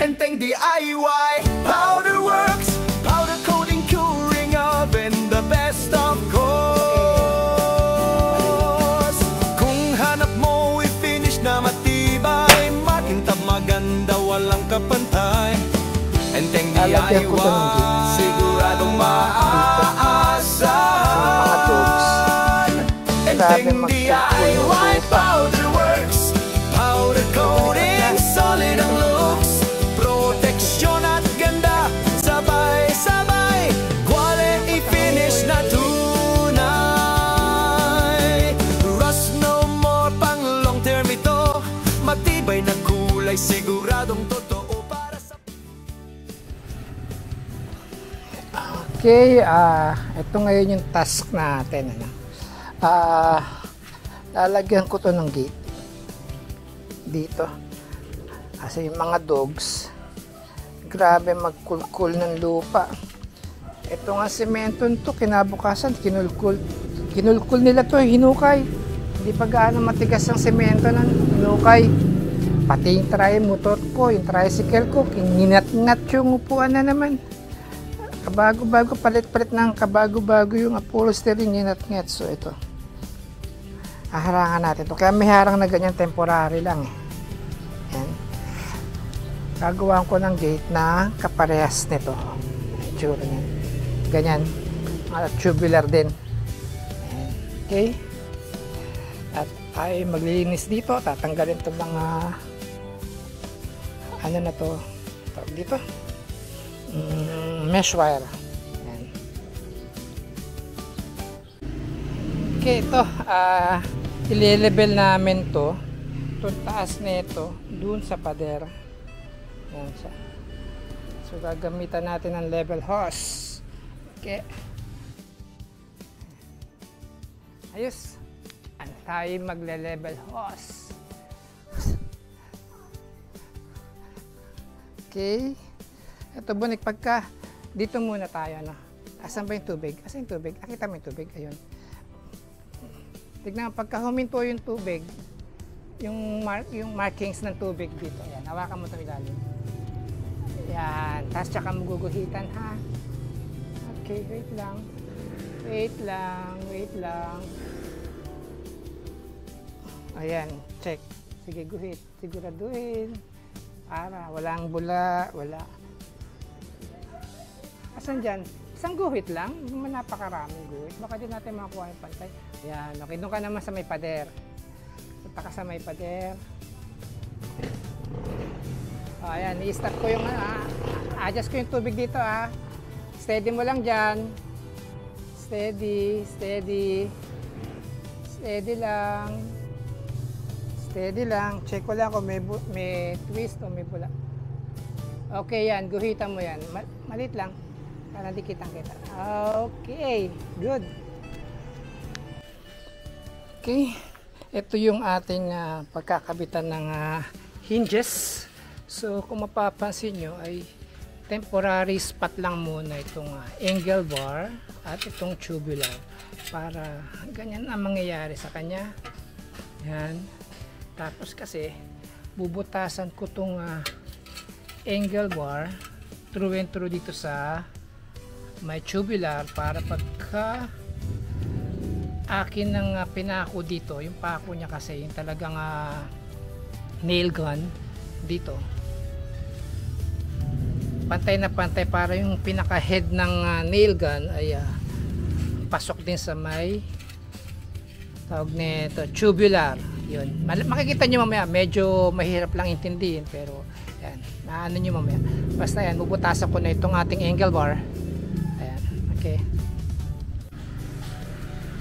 Enteng DIY Powder Works, powder coating, curing oven, the best of course. Kung hanap mo i-finish na matibay, makintab, maganda, walang kapantay. Enteng DIY, siguradong maaasahan. Enteng DIY Powder Works, powder coating, solid ang looks, proteksyon at ganda, sabay-sabay, quality finish na tunay. Rust no more, pang long term ito, matibay na kulay, siguradong totoo para sa... Okay, ito ngayon yung task natin. Lalagyan ko to ng gate dito. Kasi yung mga dogs, grabe magkulkul ng lupa. Ito nga semento to, kinabukasan kinulkul nila to, hinukay. Hindi pa gaano matigas ang semento ng hinukay. Pati yung motor ko, yung tricycle ko, kinginat-ngat yung upuan na naman. Kabago-bago, palit-palit ng kabago-bago yung upholstery, nginat-ngat. So ito, haharangan natin to. Kaya may harang na ganyan, temporary lang eh. Yan. Gagawa ko ng gate na kaparehas nito. Itsura niyan. Ganyan. Tubular din. Yan. Okay. At tayo maglilinis dito. Tatanggalin itong mga ano na to. Tawag dito. Mesh wire. Yan. Okay, ito. I-level namin to. Itong taas nito dun sa pader. Yan siya. So gagamitan natin ng level hose. Okay. Ayos. Tayo magle-level hose. Okay. Ito bunik, pagka dito muna tayo, no? Asan ba yung tubig? Asan yung tubig? Nakita mo yung tubig? Ayun. Tignan, pagka huminto yung tubig, yung markings ng tubig dito. Ayan, hawakan mo ito ilalim. Ayan, tapos tsaka maguguhitan, ha? Okay, wait lang. Wait lang, wait lang. Ayan, check. Sige, guhit. Siguraduhin. Para, walang bula, wala. Asan dyan? Isang guhit lang? Napakaraming guhit. Baka din natin makakuha yung pantay. Ayan, okay. Doon ka naman sa may pader. Punta ka sa may pader. O, ayan, i-start ko yung, adjust ko yung tubig dito, Steady mo lang dyan. Steady, steady. Steady lang. Steady lang. Check ko lang kung may twist o may bula. Okay, yan. Guhitan mo yan. Malit lang. Para di kitang-kita. Okay. Good. Okay. Ito yung ating pagkakabitan ng hinges. So, kung mapapansin nyo ay temporary spot lang muna itong angle bar at itong tubular. Para ganyan ang mangyayari sa kanya. Yan. Tapos kasi, bubutasan ko itong angle bar through and through dito sa may tubular para pagka akin ng pinako dito, yung pako niya kasi yung talagang nail gun dito, pantay na pantay para yung pinaka head ng nail gun ay pasok din sa may tawag nito tubular. Yun, makikita nyo mamaya, medyo mahirap lang intindihin pero yan, naano nyo mamaya. Basta yan, bubutasan ko na itong ating angle bar. Ayan, okay.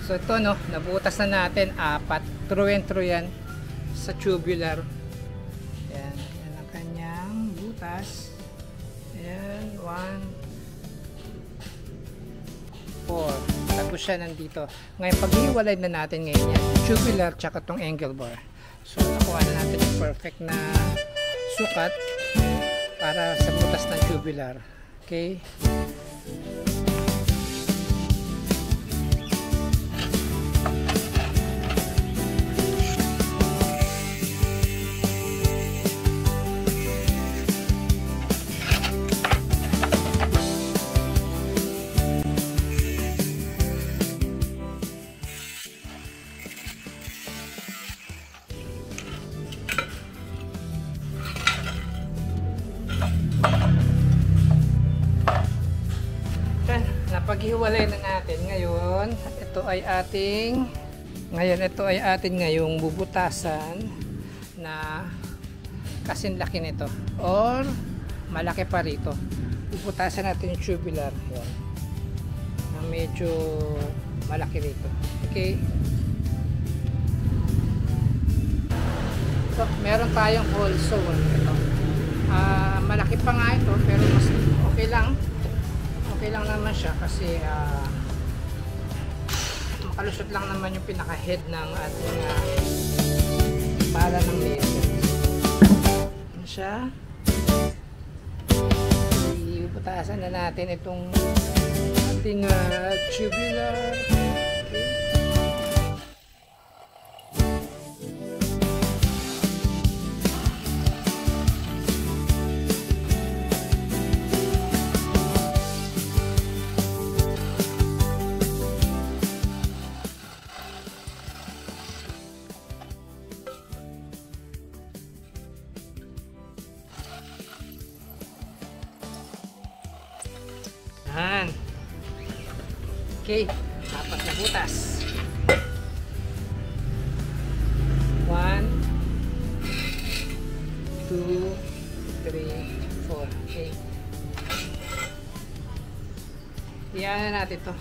So ito, no, nabutas na natin, apat, through and through yan sa tubular. Ayan, yan ang kanyang butas. Ayan, 1, 4. Tapos siya nandito. Ngayon, pag-iwalay na natin ngayon yan, tubular tsaka itong angle bar. So, nakuha na natin yung perfect na sukat para sa butas ng tubular. Okay? pinaghiwalay na natin. Ngayon, ito ay ating ngayong bubutasan na kasing laki nito or malaki pa rito. Bubutasan natin yung tubular. Yan. Na medyo malaki rito. Okay. So, meron tayong hole saw ito. Malaki pa nga ito pero mas okay lang naman siya kasi makalusot lang naman yung pinaka head ng ating pala ng laser. Yan siya. Ibutasan na natin itong ating tubular. Yan. Okay, apat na butas. 1, 2, 3, 4. Okay. Iyan na natin ito.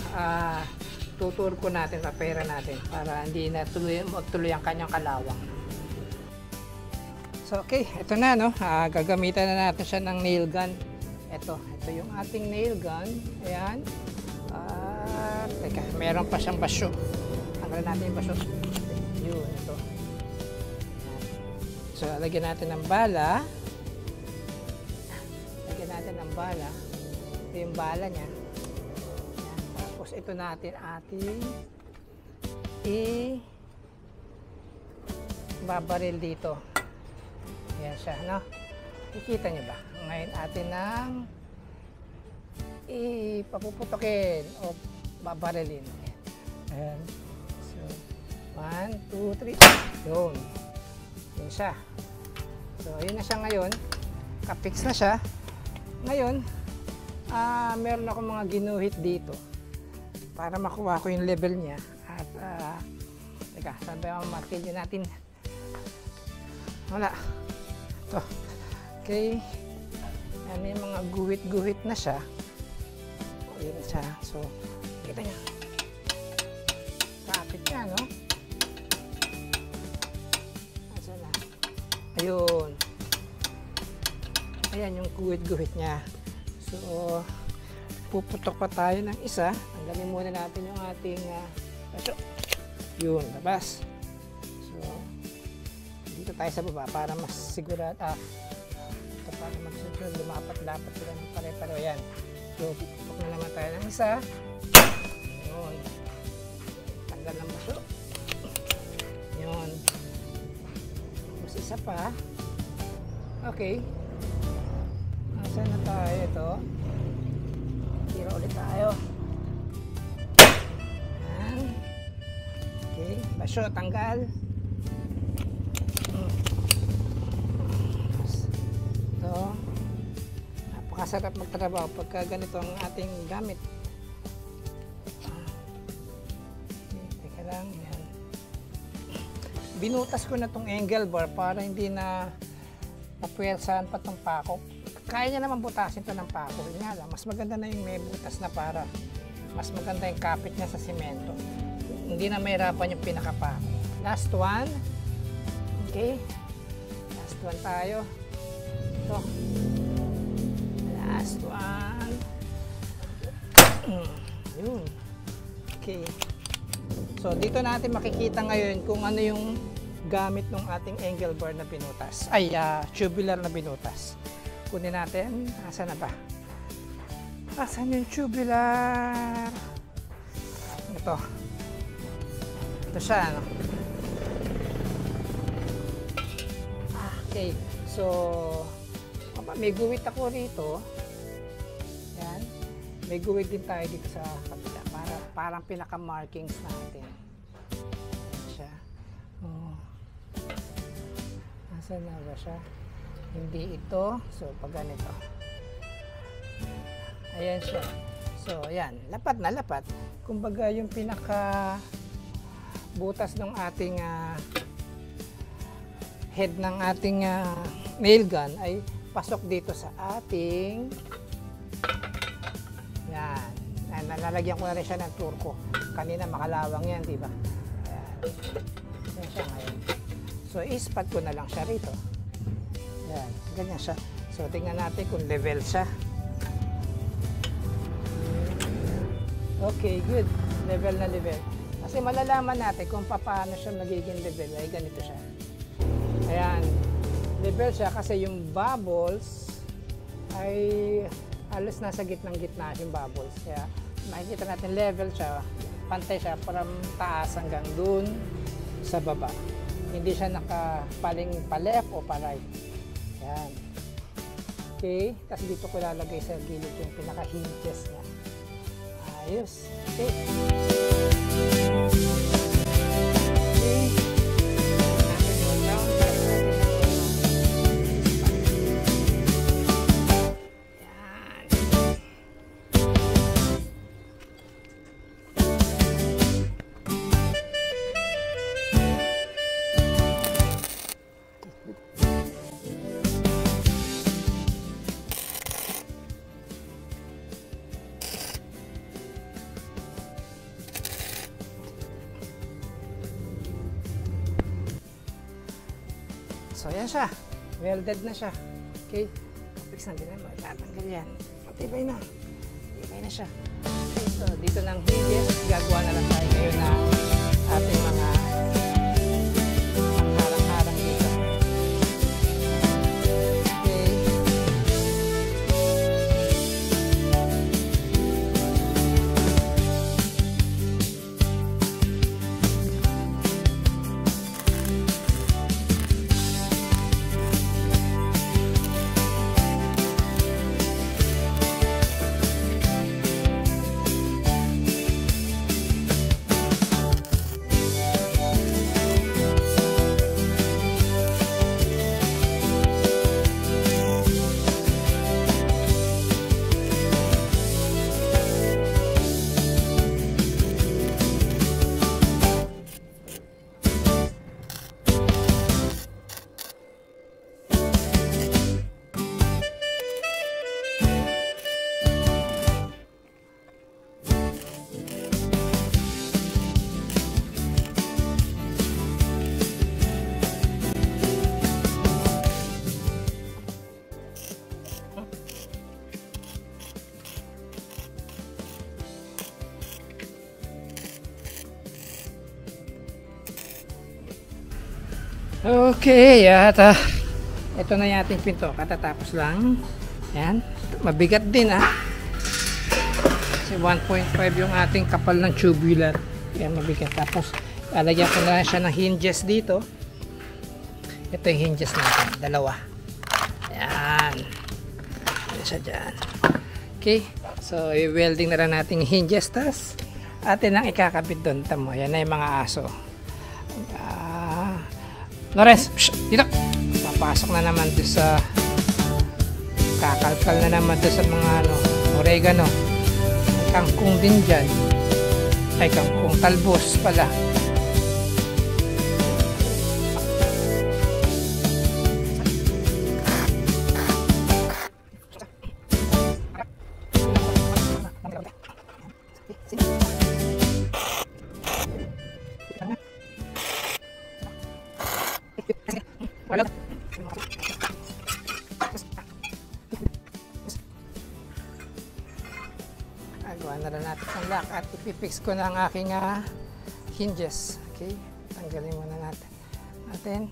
Tutur ko natin, papera natin para hindi na magtuloy ang kanyang kalawang. So okay, ito na no. Gagamitan na natin siya ng nail gun. Ito yung ating nail gun. Ayan. Teka, meron pa siyang basyo. Tanggalin natin yung basyo. Yun, ito. So, lagyan natin ng bala. Lagyan natin ng bala. Ito yung bala niya. Ayan. Tapos, ito natin ating babaril dito. Ayan siya, no? Kikita niyo ba? Ngayon atin nang ipapuputokin o babarilin. Ayan. So, 1, 2, 3. Yun. Yun siya. So, yun na siya ngayon. Kapix na siya. Ngayon, meron ako mga ginuhit dito para makuha ko yung level niya. At, teka, sabi ako martilyo natin. Wala. Ito. Okay. Yan, may mga guhit-guhit na siya. Ayan siya. So, kita niya. Kapit niya, no? Asa na? Ayun. Ayan yung guhit-guhit niya. So, puputok pa tayo ng isa. Tanggalin muna natin yung ating basyo. Yun, labas. So, dito tayo sa baba para mas sigurado. Ito para magsunod, lumapat-dapat sila ng pare-paro. Ayan. So, puputok na naman tayo ng isa. Yun. Tanggal ng basyo. Yun. Mas isa pa. Okay. Saan na tayo ito? Tira ulit tayo. Ayan. Okay. Basyo, tanggal. Ito. Napakasarap magtrabaho pagka ganito ang ating gamit. Okay, teka lang. Ayan. Binutas ko na itong angle bar para hindi na mapuwersahan pa itong pako. Kaya niya naman butasin ito ng pako. Nga lang, mas maganda na yung may butas na para mas maganda yung kapit niya sa simento. Hindi na mahirapan yung pinakapako. Last one. Okay. Last one tayo. Ito. Last one. Yun. Okay. So, dito natin makikita ngayon kung ano yung gamit ng ating angle bar na binutas. Ay, tubular na binutas. Kunin natin. Asan na ba? Asan yung tubular? Ito. Ito siya, ano? Okay. So, may guwit ako rito. Yan. May guwit din tayo dito sa kapila. Parang pinaka-markings natin. Ayan siya. Oh. Asan na ba siya? Hindi ito. So, pag ganito. Ayan siya. So, ayan, lapat na lapat. Kumbaga yung pinaka butas ng ating head ng ating nail gun ay pasok dito sa ating yan. Nalalagyan ko na rin siya ng turko. Kanina makalawang yan, di ba? Ayan. Yan siya ngayon. So, ispat ko na lang siya rito. Yan. Ganyan siya. So, tingnan natin kung level siya. Okay, good. Level na level. Kasi malalaman natin kung paano siya magiging level. Ay, ganito siya. Ayan. Level siya kasi yung bubbles ay halos nasa gitnang-gitna yung bubbles. Kaya makikita natin level siya. Pantay siya from taas hanggang dun sa baba. Hindi siya nakapaling pa left o pa right. Ayan. Okay. Tapos dito ko lalagay sa gilid yung pinaka-hinges niya. Ayos. Okay. So, yan siya. Welded na siya. Okay. Fix natin na. Tatanggal yan. Matibay na. Matibay na siya. Okay. So, dito ng hinges. Gagawa na lang tayo ngayon na ating mga harang-harang dito. Okay. Okay, at ito na yung ating pinto. Katatapos lang. Yan. Mabigat din Kasi 1.5 yung ating kapal ng tubular. Yan, mabigat. Tapos, lalagyan ko na siya ng hinges dito. Ito yung hinges natin. Dalawa. Yan. Yan siya dyan. Okay. So, i-welding na lang natin yung hinges. Tapos, atin lang ikakabit doon. Tamo. Yan na yung mga aso. Lawrence, dito. Papasok na naman doon sa kakalkal na naman doon sa mga oregano. May kangkong din dyan. Ay, kangkong talbos pala. Gawa na lang natin ang lock at ipipix ko na ang aking hinges. Okay, tanggalin muna natin.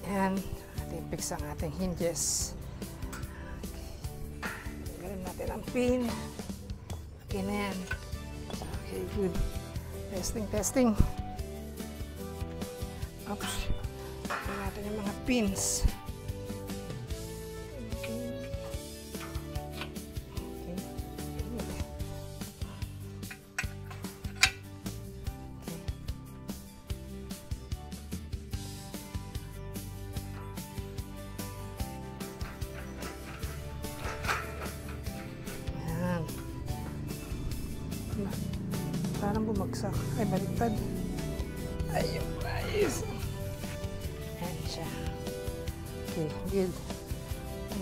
Ayan, ating fix ang ating hinges. Okay. Tanggalin natin ang pin. Okay na yan. Okay, good. Testing. Oops. Tanggalin natin yung mga pins. Ayan. bumagsak. Ay, baliktad. Ayun, guys. Ayan siya. Okay, good.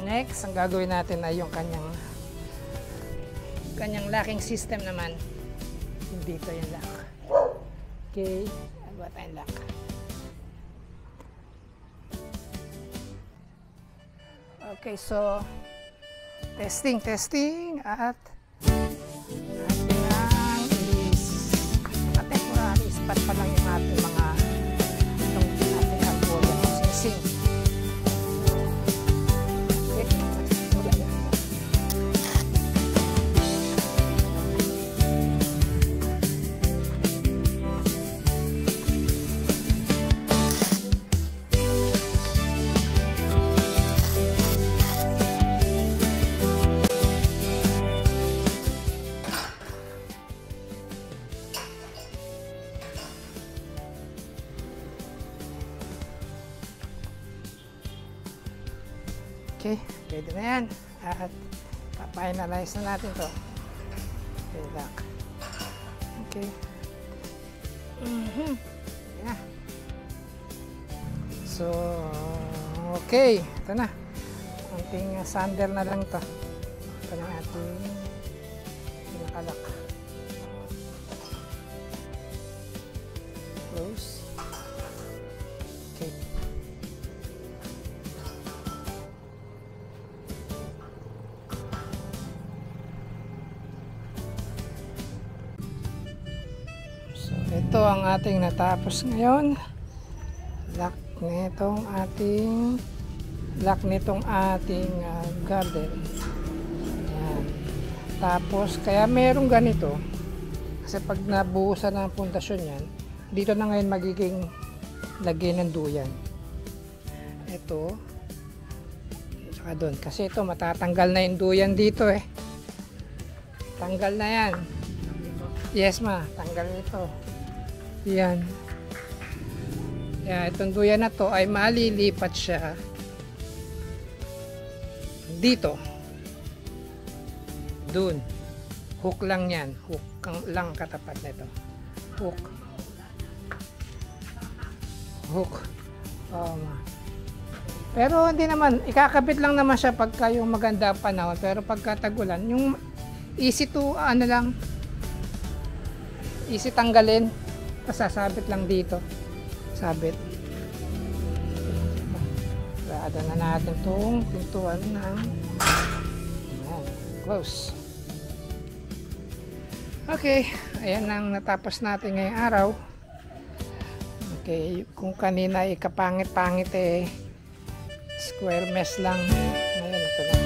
Next, ang gagawin natin ay yung kanyang locking system naman. Dito yung lock. Okay, nagawa tayong lock. Okay, so testing at ating ang temporary spot pa lang yung ating mga ating alcohol at singsing. Okay, pwede na yan. At pa-finalize na natin to. Okay, lock. Okay. Yeah. So, okay. Ito na. Ating sander na lang to. Ito na ating pinakalock. Close. Okay. Ito ang ating natapos ngayon. Lock nitong ating garden. Ayan. Tapos kaya merong ganito kasi pag nabuhusan ng pundasyon yan, dito na ngayon magiging lagyan ng duyan. Ito saka doon kasi ito matatanggal na yung duyan dito eh. Tanggal na yan. Yes ma, tanggal nito. Yan. Yan, itong duyan na to ay malilipat siya dito. Dun. Hook lang yan. Hook lang katapat nito. Hook. Hook. Oh, pero hindi naman, ikakabit lang naman siya pagka yung maganda panahon. Pero pagka tagulan, yung easy to, easy tanggalin. Sasabit lang dito. Sabit. Sarado na natin itong pintuan ng close. Okay. Ayan ang natapos natin ngayong araw. Okay. Kung kanina kapangit-pangit square mesh lang. Ngayon ito lang.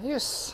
Ayos.